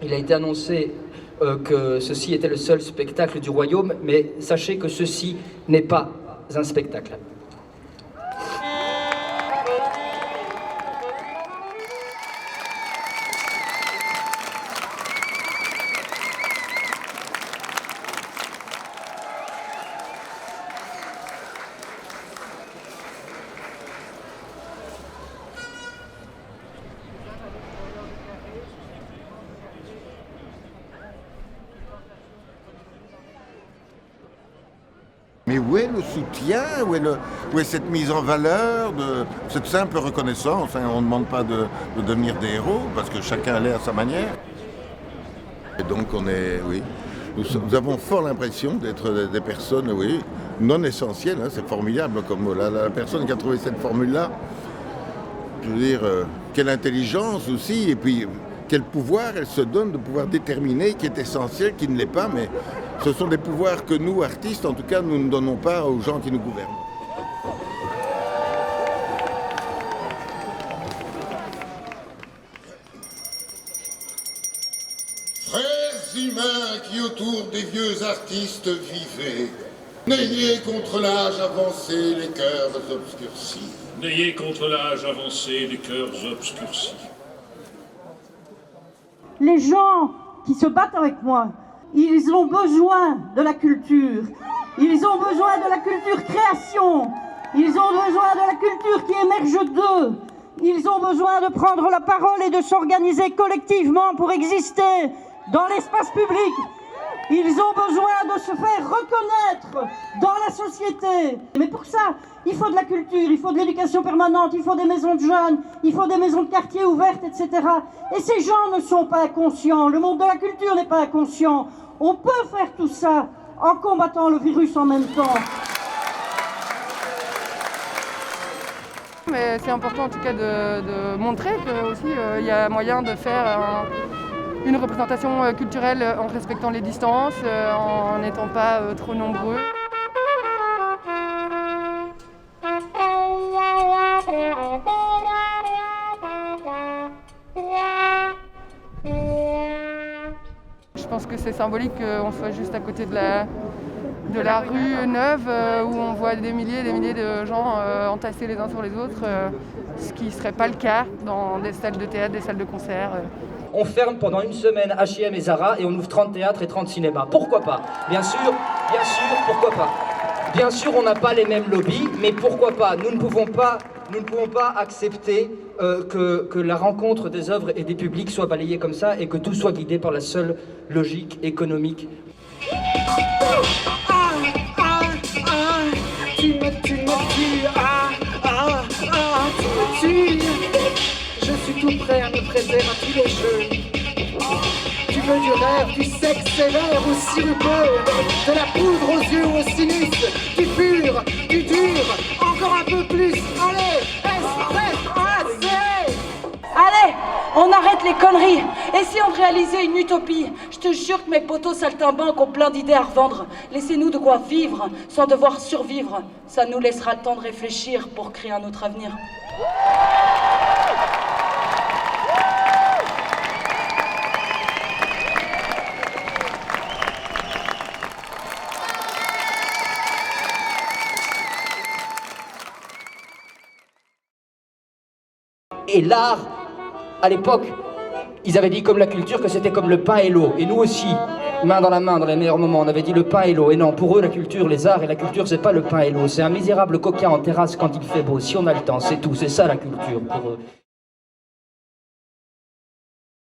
Il a été annoncé que ceci était le seul spectacle du royaume, mais sachez que ceci n'est pas un spectacle. Mais où est le soutien, où est cette mise en valeur de cette simple reconnaissance, hein? On ne demande pas de devenir des héros, parce que chacun l'est à sa manière. Et donc nous avons fort l'impression d'être des personnes, oui, non essentielles, hein, c'est formidable comme mot. La personne qui a trouvé cette formule-là, je veux dire, quelle intelligence aussi, et puis quel pouvoir elle se donne de pouvoir déterminer qui est essentiel, qui ne l'est pas, mais ce sont des pouvoirs que nous, artistes, en tout cas, nous ne donnons pas aux gens qui nous gouvernent. Frères humains qui autour des vieux artistes vivaient, n'ayez contre l'âge avancé les cœurs obscurcis. N'ayez contre l'âge avancé les cœurs obscurcis. Les gens qui se battent avec moi, ils ont besoin de la culture. Ils ont besoin de la culture création. Ils ont besoin de la culture qui émerge d'eux. Ils ont besoin de prendre la parole et de s'organiser collectivement pour exister dans l'espace public. Ils ont besoin de se faire reconnaître dans la société. Mais pour ça, il faut de la culture, il faut de l'éducation permanente, il faut des maisons de jeunes, il faut des maisons de quartier ouvertes, etc. Et ces gens ne sont pas inconscients. Le monde de la culture n'est pas inconscient. On peut faire tout ça en combattant le virus en même temps. Mais c'est important en tout cas de montrer qu'il y a moyen de faire une représentation culturelle en respectant les distances, en n'étant pas trop nombreux. Je pense que c'est symbolique qu'on soit juste à côté de la rue Neuve où on voit des milliers de gens entassés les uns sur les autres, ce qui ne serait pas le cas dans des salles de théâtre, des salles de concert. On ferme pendant une semaine H&M et Zara et on ouvre 30 théâtres et 30 cinémas. Pourquoi pas? Bien sûr, pourquoi pas? Bien sûr, on n'a pas les mêmes lobbies, mais pourquoi pas? Nous ne pouvons pas accepter que la rencontre des œuvres et des publics soit balayée comme ça et que tout soit guidé par la seule logique économique. Tu me tues, tu me tues. Je suis tout prêt à me prêter à tous les jeux. Tu veux du rêve, du sexe sévère ou sirupeux, de la poudre aux yeux ou au sinus, du pur, du dur, encore un peu plus. Allez, Allez, on arrête les conneries. Et si on réalisait une utopie? Je te jure que mes potos saltimbanques ont plein d'idées à revendre. Laissez-nous de quoi vivre sans devoir survivre. Ça nous laissera le temps de réfléchir pour créer un autre avenir. Et l'art, à l'époque, ils avaient dit comme la culture que c'était comme le pain et l'eau. Et nous aussi, main dans la main, dans les meilleurs moments, on avait dit le pain et l'eau. Et non, pour eux, la culture, les arts et la culture, c'est pas le pain et l'eau. C'est un misérable coquin en terrasse quand il fait beau. Si on a le temps, c'est tout. C'est ça la culture pour eux.